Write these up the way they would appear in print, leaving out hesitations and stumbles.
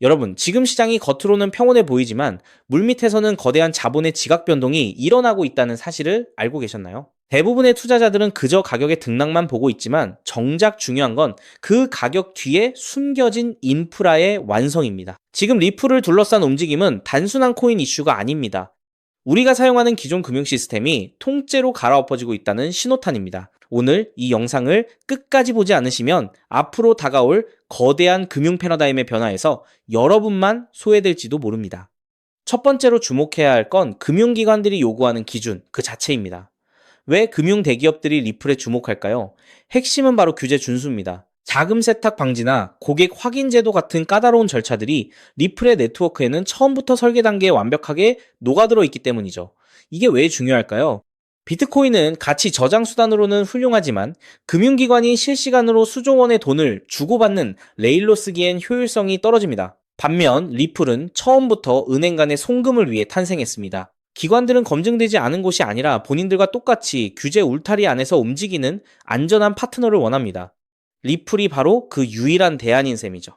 여러분, 지금 시장이 겉으로는 평온해 보이지만 물밑에서는 거대한 자본의 지각 변동이 일어나고 있다는 사실을 알고 계셨나요? 대부분의 투자자들은 그저 가격의 등락만 보고 있지만 정작 중요한 건 그 가격 뒤에 숨겨진 인프라의 완성입니다. 지금 리플을 둘러싼 움직임은 단순한 코인 이슈가 아닙니다. 우리가 사용하는 기존 금융 시스템이 통째로 갈아엎어지고 있다는 신호탄입니다. 오늘 이 영상을 끝까지 보지 않으시면 앞으로 다가올 거대한 금융 패러다임의 변화에서 여러분만 소외될지도 모릅니다. 첫 번째로 주목해야 할 건 금융기관들이 요구하는 기준 그 자체입니다. 왜 금융 대기업들이 리플에 주목할까요? 핵심은 바로 규제 준수입니다. 자금 세탁 방지나 고객 확인 제도 같은 까다로운 절차들이 리플의 네트워크에는 처음부터 설계 단계에 완벽하게 녹아들어 있기 때문이죠. 이게 왜 중요할까요? 비트코인은 가치 저장 수단으로는 훌륭하지만 금융기관이 실시간으로 수조 원의 돈을 주고받는 레일로 쓰기엔 효율성이 떨어집니다. 반면 리플은 처음부터 은행 간의 송금을 위해 탄생했습니다. 기관들은 검증되지 않은 곳이 아니라 본인들과 똑같이 규제 울타리 안에서 움직이는 안전한 파트너를 원합니다. 리플이 바로 그 유일한 대안인 셈이죠.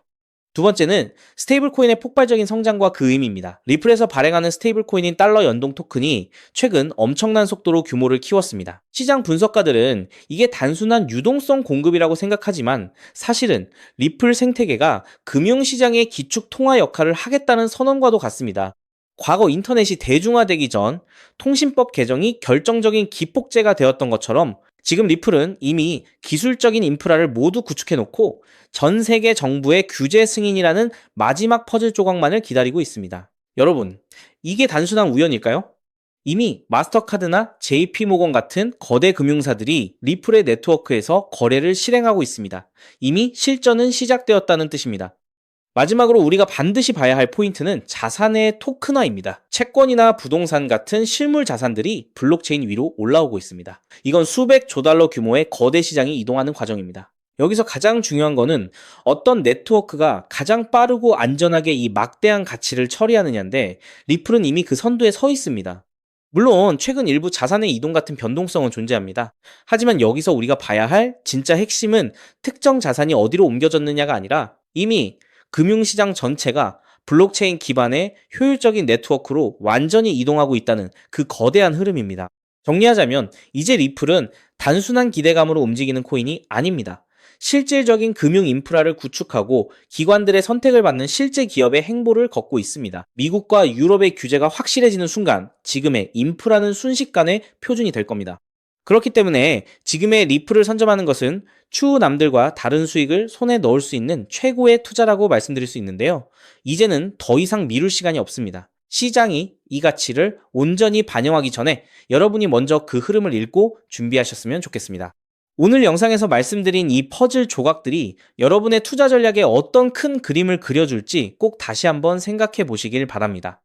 두 번째는 스테이블 코인의 폭발적인 성장과 그 의미입니다. 리플에서 발행하는 스테이블 코인인 달러 연동 토큰이 최근 엄청난 속도로 규모를 키웠습니다. 시장 분석가들은 이게 단순한 유동성 공급이라고 생각하지만 사실은 리플 생태계가 금융시장의 기축 통화 역할을 하겠다는 선언과도 같습니다. 과거 인터넷이 대중화되기 전 통신법 개정이 결정적인 기폭제가 되었던 것처럼 지금 리플은 이미 기술적인 인프라를 모두 구축해놓고 전 세계 정부의 규제 승인이라는 마지막 퍼즐 조각만을 기다리고 있습니다. 여러분, 이게 단순한 우연일까요? 이미 마스터카드나 JP모건 같은 거대 금융사들이 리플의 네트워크에서 거래를 실행하고 있습니다. 이미 실전은 시작되었다는 뜻입니다. 마지막으로 우리가 반드시 봐야 할 포인트는 자산의 토큰화입니다. 채권이나 부동산 같은 실물 자산들이 블록체인 위로 올라오고 있습니다. 이건 수백 조 달러 규모의 거대 시장이 이동하는 과정입니다. 여기서 가장 중요한 거는 어떤 네트워크가 가장 빠르고 안전하게 이 막대한 가치를 처리하느냐인데 리플은 이미 그 선두에 서 있습니다. 물론 최근 일부 자산의 이동 같은 변동성은 존재합니다. 하지만 여기서 우리가 봐야 할 진짜 핵심은 특정 자산이 어디로 옮겨졌느냐가 아니라 이미 금융시장 전체가 블록체인 기반의 효율적인 네트워크로 완전히 이동하고 있다는 그 거대한 흐름입니다. 정리하자면 이제 리플은 단순한 기대감으로 움직이는 코인이 아닙니다. 실질적인 금융 인프라를 구축하고 기관들의 선택을 받는 실제 기업의 행보를 걷고 있습니다. 미국과 유럽의 규제가 확실해지는 순간 지금의 인프라는 순식간에 표준이 될 겁니다. 그렇기 때문에 지금의 리플을 선점하는 것은 추후 남들과 다른 수익을 손에 넣을 수 있는 최고의 투자라고 말씀드릴 수 있는데요. 이제는 더 이상 미룰 시간이 없습니다. 시장이 이 가치를 온전히 반영하기 전에 여러분이 먼저 그 흐름을 읽고 준비하셨으면 좋겠습니다. 오늘 영상에서 말씀드린 이 퍼즐 조각들이 여러분의 투자 전략에 어떤 큰 그림을 그려줄지 꼭 다시 한번 생각해 보시길 바랍니다.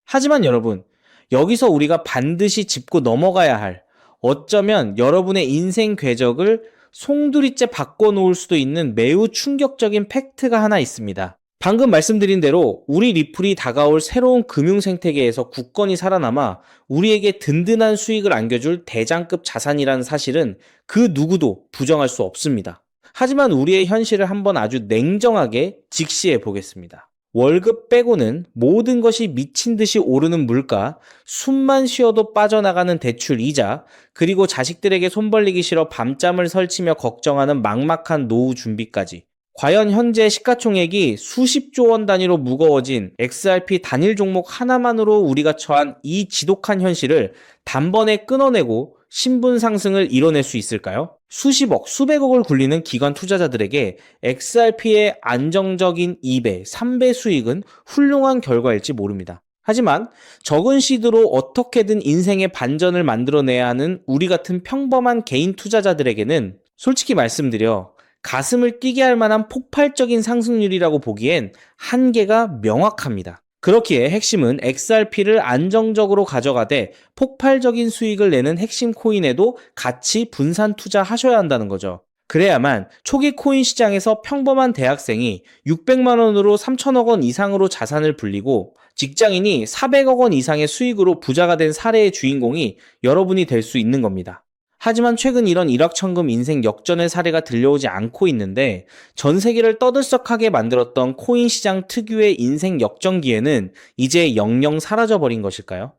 하지만 여러분, 여기서 우리가 반드시 짚고 넘어가야 할 어쩌면 여러분의 인생 궤적을 송두리째 바꿔놓을 수도 있는 매우 충격적인 팩트가 하나 있습니다. 방금 말씀드린 대로 우리 리플이 다가올 새로운 금융 생태계에서 굳건히 살아남아 우리에게 든든한 수익을 안겨줄 대장급 자산이라는 사실은 그 누구도 부정할 수 없습니다. 하지만 우리의 현실을 한번 아주 냉정하게 직시해 보겠습니다. 월급 빼고는 모든 것이 미친 듯이 오르는 물가, 숨만 쉬어도 빠져나가는 대출 이자, 그리고 자식들에게 손 벌리기 싫어 밤잠을 설치며 걱정하는 막막한 노후 준비까지. 과연 현재 시가총액이 수십조 원 단위로 무거워진 XRP 단일 종목 하나만으로 우리가 처한 이 지독한 현실을 단번에 끊어내고 신분 상승을 이뤄낼 수 있을까요? 수십억, 수백억을 굴리는 기관 투자자들에게 XRP의 안정적인 2배, 3배 수익은 훌륭한 결과일지 모릅니다. 하지만 적은 시드로 어떻게든 인생의 반전을 만들어내야 하는 우리 같은 평범한 개인 투자자들에게는 솔직히 말씀드려 가슴을 뛰게 할 만한 폭발적인 상승률이라고 보기엔 한계가 명확합니다. 그렇기에 핵심은 XRP를 안정적으로 가져가되 폭발적인 수익을 내는 핵심 코인에도 같이 분산 투자하셔야 한다는 거죠. 그래야만 초기 코인 시장에서 평범한 대학생이 600만 원으로 3천억 원 이상으로 자산을 불리고 직장인이 400억 원 이상의 수익으로 부자가 된 사례의 주인공이 여러분이 될 수 있는 겁니다. 하지만 최근 이런 일확천금 인생 역전의 사례가 들려오지 않고 있는데 전 세계를 떠들썩하게 만들었던 코인 시장 특유의 인생 역전 기회는 이제 영영 사라져버린 것일까요?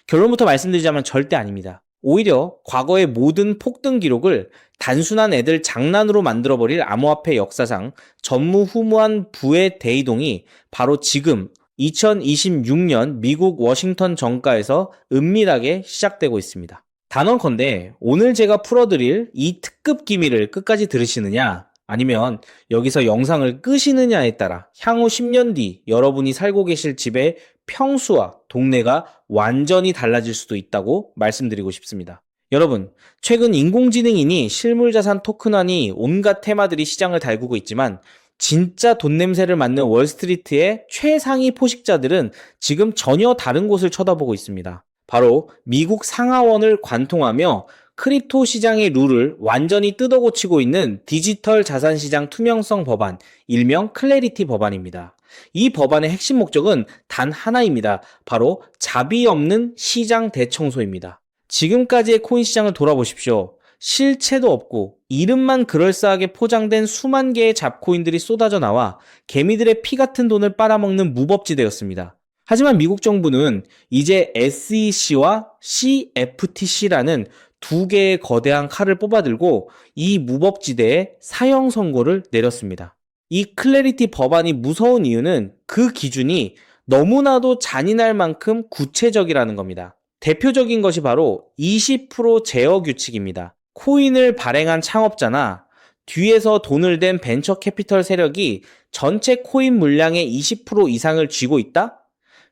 결론부터 말씀드리자면 절대 아닙니다. 오히려 과거의 모든 폭등 기록을 단순한 애들 장난으로 만들어버릴 암호화폐 역사상 전무후무한 부의 대이동이 바로 지금 2026년 미국 워싱턴 정가에서 은밀하게 시작되고 있습니다. 단언컨대 오늘 제가 풀어드릴 이 특급 기밀을 끝까지 들으시느냐 아니면 여기서 영상을 끄시느냐에 따라 향후 10년 뒤 여러분이 살고 계실 집의 평수와 동네가 완전히 달라질 수도 있다고 말씀드리고 싶습니다. 여러분, 최근 인공지능이니 실물자산 토큰화니 온갖 테마들이 시장을 달구고 있지만 진짜 돈 냄새를 맡는 월스트리트의 최상위 포식자들은 지금 전혀 다른 곳을 쳐다보고 있습니다. 바로 미국 상하원을 관통하며 크립토 시장의 룰을 완전히 뜯어고치고 있는 디지털 자산 시장 투명성 법안, 일명 클래리티 법안입니다. 이 법안의 핵심 목적은 단 하나입니다. 바로 자비 없는 시장 대청소입니다. 지금까지의 코인 시장을 돌아보십시오. 실체도 없고 이름만 그럴싸하게 포장된 수만 개의 잡코인들이 쏟아져 나와 개미들의 피 같은 돈을 빨아먹는 무법지대였습니다. 하지만 미국 정부는 이제 SEC와 CFTC라는 두 개의 거대한 칼을 뽑아들고 이 무법지대에 사형 선고를 내렸습니다. 이 클래리티 법안이 무서운 이유는 그 기준이 너무나도 잔인할 만큼 구체적이라는 겁니다. 대표적인 것이 바로 20% 제어 규칙입니다. 코인을 발행한 창업자나 뒤에서 돈을 댄 벤처 캐피털 세력이 전체 코인 물량의 20% 이상을 쥐고 있다?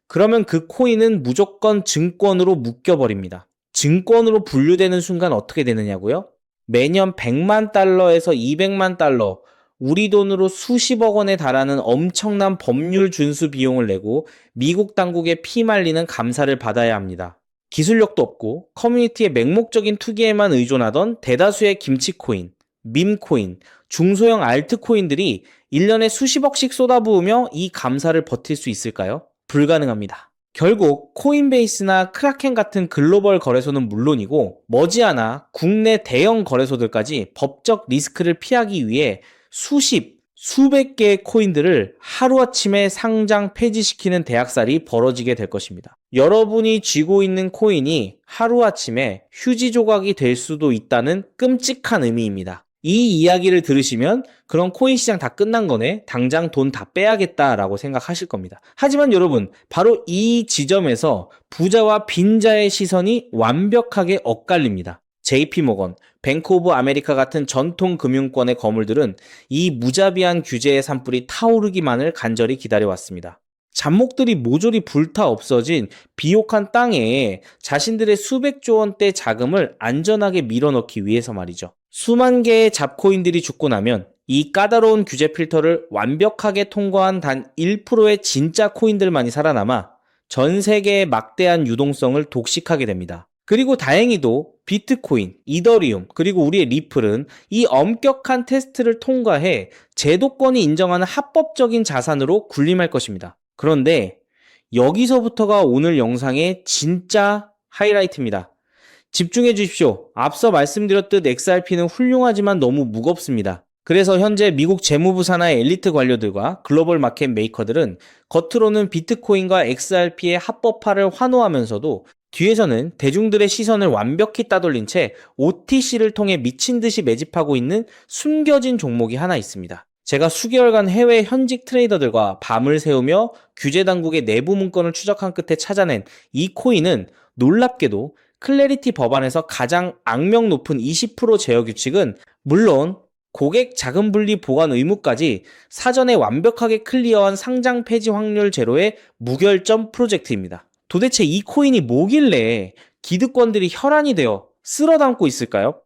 그러면 그 코인은 무조건 증권으로 묶여버립니다. 증권으로 분류되는 순간 어떻게 되느냐고요? 매년 100만 달러에서 200만 달러, 우리 돈으로 수십억 원에 달하는 엄청난 법률 준수 비용을 내고 미국 당국에 피말리는 감사를 받아야 합니다. 기술력도 없고 커뮤니티의 맹목적인 투기에만 의존하던 대다수의 김치코인, 밈코인, 중소형 알트코인들이 1년에 수십억씩 쏟아부으며 이 감사를 버틸 수 있을까요? 불가능합니다. 결국 코인베이스나 크라켄 같은 글로벌 거래소는 물론이고 머지않아 국내 대형 거래소들까지 법적 리스크를 피하기 위해 수백 개의 코인들을 하루아침에 상장 폐지시키는 대학살이 벌어지게 될 것입니다. 여러분이 쥐고 있는 코인이 하루아침에 휴지 조각이 될 수도 있다는 끔찍한 의미입니다. 이 이야기를 들으시면 그럼 코인 시장 다 끝난 거네, 당장 돈 다 빼야겠다라고 생각하실 겁니다. 하지만 여러분, 바로 이 지점에서 부자와 빈자의 시선이 완벽하게 엇갈립니다. JP모건, 뱅크 오브 아메리카 같은 전통 금융권의 거물들은 이 무자비한 규제의 산불이 타오르기만을 간절히 기다려왔습니다. 잡목들이 모조리 불타 없어진 비옥한 땅에 자신들의 수백조 원대 자금을 안전하게 밀어넣기 위해서 말이죠. 수만 개의 잡코인들이 죽고 나면 이 까다로운 규제 필터를 완벽하게 통과한 단 1%의 진짜 코인들만이 살아남아 전 세계의 막대한 유동성을 독식하게 됩니다. 그리고 다행히도 비트코인, 이더리움, 그리고 우리의 리플은 이 엄격한 테스트를 통과해 제도권이 인정하는 합법적인 자산으로 군림할 것입니다. 그런데 여기서부터가 오늘 영상의 진짜 하이라이트입니다. 집중해 주십시오. 앞서 말씀드렸듯 XRP는 훌륭하지만 너무 무겁습니다. 그래서 현재 미국 재무부 산하의 엘리트 관료들과 글로벌 마켓 메이커들은 겉으로는 비트코인과 XRP의 합법화를 환호하면서도 뒤에서는 대중들의 시선을 완벽히 따돌린 채 OTC를 통해 미친 듯이 매집하고 있는 숨겨진 종목이 하나 있습니다. 제가 수개월간 해외 현직 트레이더들과 밤을 새우며 규제 당국의 내부 문건을 추적한 끝에 찾아낸 이 코인은 놀랍게도 클래리티 법안에서 가장 악명 높은 20% 제어 규칙은 물론 고객 자금 분리 보관 의무까지 사전에 완벽하게 클리어한 상장 폐지 확률 제로의 무결점 프로젝트입니다. 도대체 이 코인이 뭐길래 기득권들이 혈안이 되어 쓸어 담고 있을까요?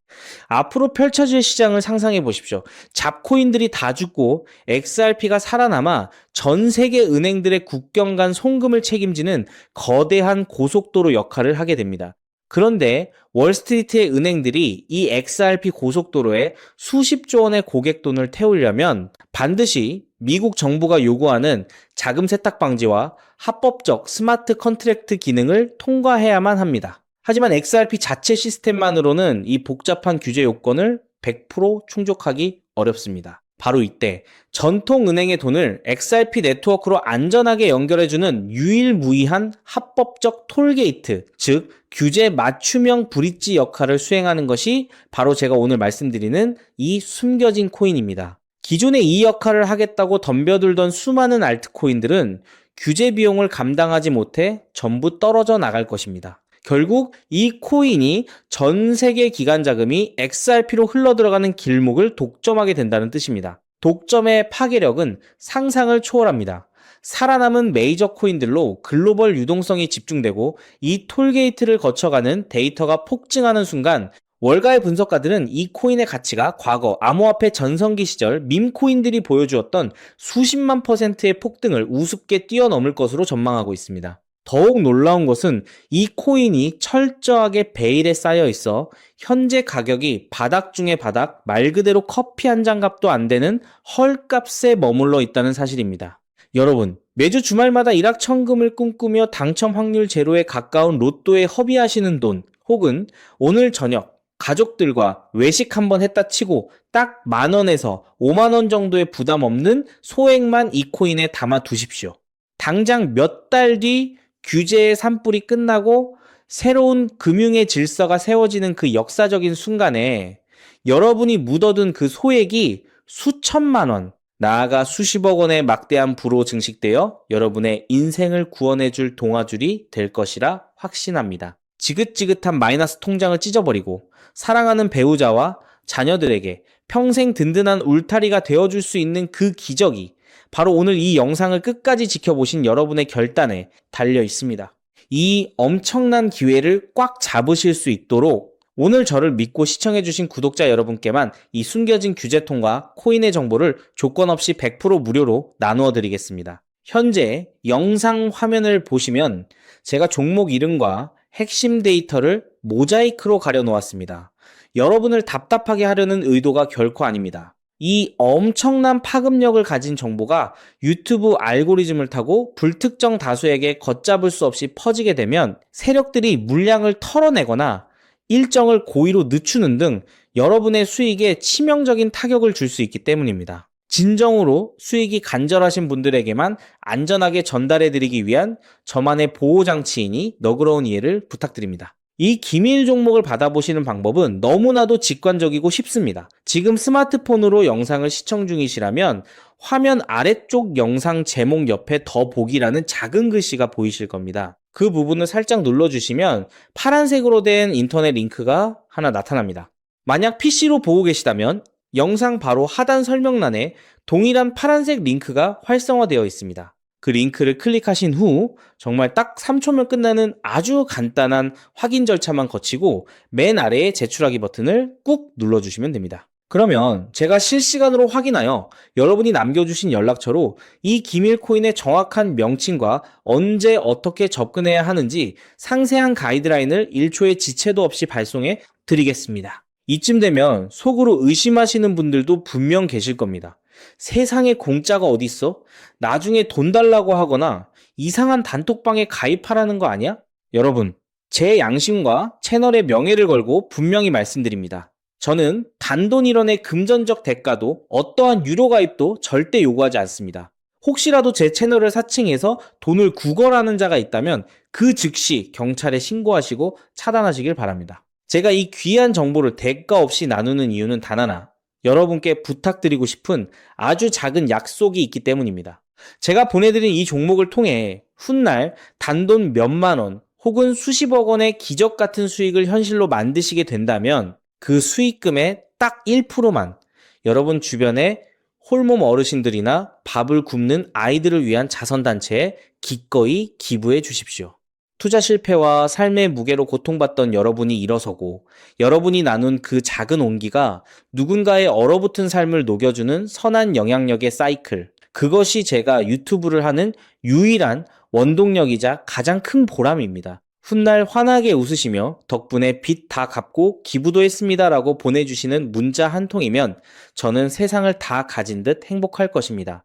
앞으로 펼쳐질 시장을 상상해 보십시오. 잡코인들이 다 죽고 XRP가 살아남아 전 세계 은행들의 국경 간 송금을 책임지는 거대한 고속도로 역할을 하게 됩니다. 그런데 월스트리트의 은행들이 이 XRP 고속도로에 수십조 원의 고객 돈을 태우려면 반드시 미국 정부가 요구하는 자금 세탁 방지와 합법적 스마트 컨트랙트 기능을 통과해야만 합니다. 하지만 XRP 자체 시스템만으로는 이 복잡한 규제 요건을 100% 충족하기 어렵습니다. 바로 이때 전통은행의 돈을 XRP 네트워크로 안전하게 연결해주는 유일무이한 합법적 톨게이트, 즉 규제 맞춤형 브릿지 역할을 수행하는 것이 바로 제가 오늘 말씀드리는 이 숨겨진 코인입니다. 기존에 이 역할을 하겠다고 덤벼들던 수많은 알트코인들은 규제 비용을 감당하지 못해 전부 떨어져 나갈 것입니다. 결국 이 코인이 전 세계 기관 자금이 XRP로 흘러들어가는 길목을 독점하게 된다는 뜻입니다. 독점의 파괴력은 상상을 초월합니다. 살아남은 메이저 코인들로 글로벌 유동성이 집중되고 이 톨게이트를 거쳐가는 데이터가 폭증하는 순간 월가의 분석가들은 이 코인의 가치가 과거 암호화폐 전성기 시절 밈코인들이 보여주었던 수십만 %의 폭등을 우습게 뛰어넘을 것으로 전망하고 있습니다. 더욱 놀라운 것은 이 코인이 철저하게 베일에 쌓여 있어 현재 가격이 바닥 중의 바닥, 말 그대로 커피 한 잔 값도 안 되는 헐값에 머물러 있다는 사실입니다. 여러분, 매주 주말마다 일확천금을 꿈꾸며 당첨 확률 제로에 가까운 로또에 허비하시는 돈, 혹은 오늘 저녁 가족들과 외식 한번 했다 치고 딱 10,000원에서 50,000원 정도의 부담 없는 소액만 이 코인에 담아 두십시오. 당장 몇 달 뒤 규제의 산불이 끝나고 새로운 금융의 질서가 세워지는 그 역사적인 순간에 여러분이 묻어둔 그 소액이 수천만 원, 나아가 수십억 원의 막대한 부로 증식되어 여러분의 인생을 구원해줄 동아줄이 될 것이라 확신합니다. 지긋지긋한 마이너스 통장을 찢어버리고 사랑하는 배우자와 자녀들에게 평생 든든한 울타리가 되어줄 수 있는 그 기적이 바로 오늘 이 영상을 끝까지 지켜보신 여러분의 결단에 달려 있습니다. 이 엄청난 기회를 꽉 잡으실 수 있도록 오늘 저를 믿고 시청해주신 구독자 여러분께만 이 숨겨진 규제통과 코인의 정보를 조건 없이 100% 무료로 나누어 드리겠습니다. 현재 영상 화면을 보시면 제가 종목 이름과 핵심 데이터를 모자이크로 가려 놓았습니다. 여러분을 답답하게 하려는 의도가 결코 아닙니다. 이 엄청난 파급력을 가진 정보가 유튜브 알고리즘을 타고 불특정 다수에게 걷잡을 수 없이 퍼지게 되면 세력들이 물량을 털어내거나 일정을 고의로 늦추는 등 여러분의 수익에 치명적인 타격을 줄 수 있기 때문입니다. 진정으로 수익이 간절하신 분들에게만 안전하게 전달해드리기 위한 저만의 보호장치이니 너그러운 이해를 부탁드립니다. 이 기밀 종목을 받아보시는 방법은 너무나도 직관적이고 쉽습니다. 지금 스마트폰으로 영상을 시청 중이시라면 화면 아래쪽 영상 제목 옆에 더 보기라는 작은 글씨가 보이실 겁니다. 그 부분을 살짝 눌러주시면 파란색으로 된 인터넷 링크가 하나 나타납니다. 만약 PC로 보고 계시다면 영상 바로 하단 설명란에 동일한 파란색 링크가 활성화되어 있습니다. 그 링크를 클릭하신 후 정말 딱 3초면 끝나는 아주 간단한 확인 절차만 거치고 맨 아래에 제출하기 버튼을 꾹 눌러주시면 됩니다. 그러면 제가 실시간으로 확인하여 여러분이 남겨주신 연락처로 이 기밀 코인의 정확한 명칭과 언제 어떻게 접근해야 하는지 상세한 가이드라인을 1초의 지체도 없이 발송해 드리겠습니다. 이쯤 되면 속으로 의심하시는 분들도 분명 계실 겁니다. 세상에 공짜가 어딨어? 나중에 돈 달라고 하거나 이상한 단톡방에 가입하라는 거 아니야? 여러분, 제 양심과 채널의 명예를 걸고 분명히 말씀드립니다. 저는 단돈 1원의 금전적 대가도 어떠한 유료 가입도 절대 요구하지 않습니다. 혹시라도 제 채널을 사칭해서 돈을 구걸하는 자가 있다면 그 즉시 경찰에 신고하시고 차단하시길 바랍니다. 제가 이 귀한 정보를 대가 없이 나누는 이유는 단 하나, 여러분께 부탁드리고 싶은 아주 작은 약속이 있기 때문입니다. 제가 보내드린 이 종목을 통해 훗날 단돈 몇만 원 혹은 수십억 원의 기적 같은 수익을 현실로 만드시게 된다면 그 수익금의 딱 1%만 여러분 주변에 홀몸 어르신들이나 밥을 굶는 아이들을 위한 자선단체에 기꺼이 기부해 주십시오. 투자 실패와 삶의 무게로 고통받던 여러분이 일어서고 여러분이 나눈 그 작은 온기가 누군가의 얼어붙은 삶을 녹여주는 선한 영향력의 사이클, 그것이 제가 유튜브를 하는 유일한 원동력이자 가장 큰 보람입니다. 훗날 환하게 웃으시며 덕분에 빚 다 갚고 기부도 했습니다 라고 보내주시는 문자 한 통이면 저는 세상을 다 가진 듯 행복할 것입니다.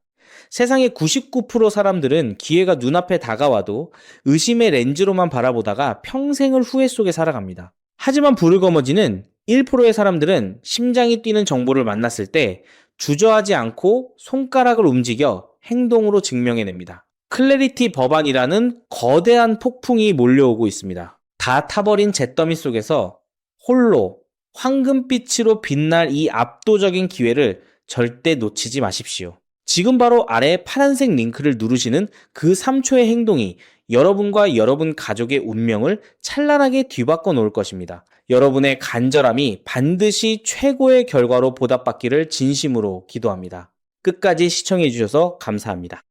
세상의 99% 사람들은 기회가 눈앞에 다가와도 의심의 렌즈로만 바라보다가 평생을 후회 속에 살아갑니다. 하지만 부르거머지는 1%의 사람들은 심장이 뛰는 정보를 만났을 때 주저하지 않고 손가락을 움직여 행동으로 증명해냅니다. 클래리티 법안이라는 거대한 폭풍이 몰려오고 있습니다. 다 타버린 잿더미 속에서 홀로 황금빛으로 빛날 이 압도적인 기회를 절대 놓치지 마십시오. 지금 바로 아래 파란색 링크를 누르시는 그 3초의 행동이 여러분과 여러분 가족의 운명을 찬란하게 뒤바꿔 놓을 것입니다. 여러분의 간절함이 반드시 최고의 결과로 보답받기를 진심으로 기도합니다. 끝까지 시청해 주셔서 감사합니다.